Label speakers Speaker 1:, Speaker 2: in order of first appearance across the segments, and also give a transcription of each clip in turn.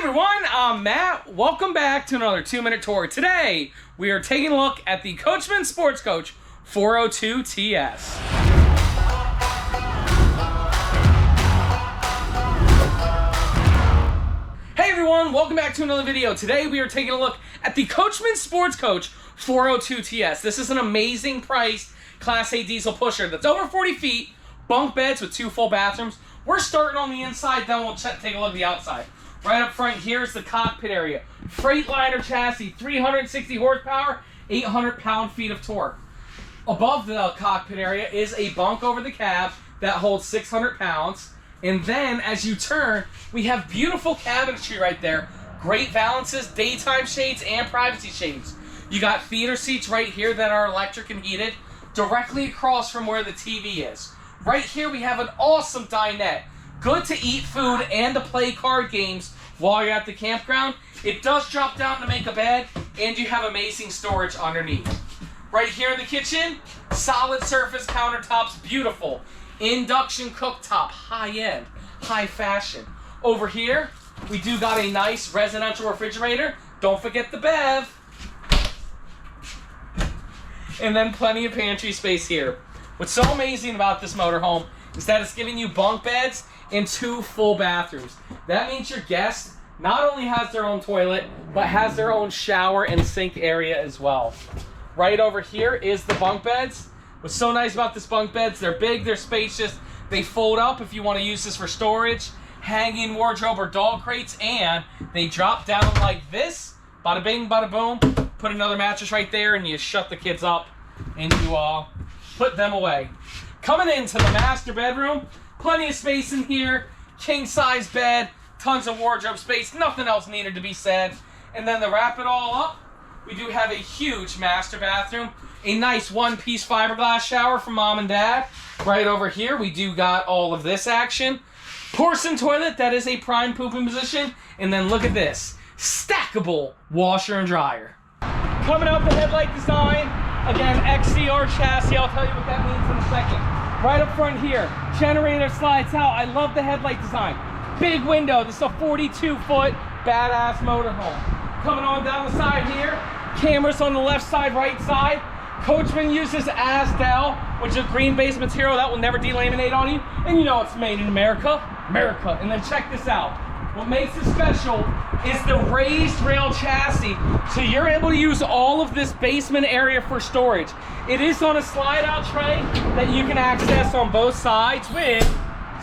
Speaker 1: everyone, I'm Matt. Welcome back to another 2-minute tour. Today, we are taking a look at the Coachmen Sportscoach 402TS. Hey everyone, welcome back to another video. Today, we are taking a look at the Coachmen Sportscoach 402TS. This is an amazing priced Class A diesel pusher that's over 40 feet, bunk beds with 2 full bathrooms. We're starting on the inside, then we'll take a look at the outside. Right up front, here's the cockpit area. Freightliner chassis, 360 horsepower, 800 pound-feet of torque. Above the cockpit area is a bunk over the cab that holds 600 pounds. And then, as you turn, we have beautiful cabinetry right there. Great valances, daytime shades, and privacy shades. You got theater seats right here that are electric and heated, directly across from where the TV is. Right here, we have an awesome dinette. Good to eat food and to play card games while you're at the campground. It does drop down to make a bed, and you have amazing storage underneath. Right here in the kitchen, solid surface countertops, beautiful. Induction cooktop, high-end, high fashion. Over here, we do got a nice residential refrigerator. Don't forget the bev. And then plenty of pantry space here. What's so amazing about this motorhome is that it's giving you bunk beds and 2 full bathrooms. That means your guest not only has their own toilet, but has their own shower and sink area as well. Right over here is the bunk beds. What's so nice about this bunk beds, they're big, they're spacious, they fold up if you want to use this for storage, hanging wardrobe or dog crates, and they drop down like this. Bada bing, bada boom. Put another mattress right there and you shut the kids up and you put them away. Coming into the master bedroom, plenty of space in here, king size bed, tons of wardrobe space, nothing else needed to be said. And then to wrap it all up, we do have a huge master bathroom, a nice 1-piece fiberglass shower for mom and dad. Right over here, we do got all of this action. Porcelain toilet, that is a prime pooping position. And then look at this, stackable washer and dryer. Coming out the Headlight Design, again, XCR chassis, I'll tell you what that means in a second. Right up front here, generator slides out. I love the Headlight Design. Big window, this is a 42-foot badass motorhome. Coming on down the side here, cameras on the left side, right side. Coachmen uses Asdel, which is a green-based material that will never delaminate on you. And you know it's made in America. America. And then check this out. What makes it special is the raised rail chassis, so you're able to use all of this basement area for storage. It is on a slide-out tray that you can access on both sides with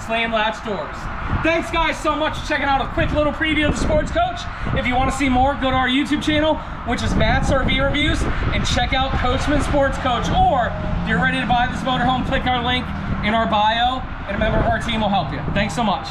Speaker 1: slam latch doors. Thanks guys so much for checking out a quick little preview of the Sports Coach. If you want to see more, go to our YouTube channel, which is Matt's RV Reviews, and check out Coachmen Sportscoach. Or if you're ready to buy this motorhome, click our link in our bio, and a member of our team will help you. Thanks so much.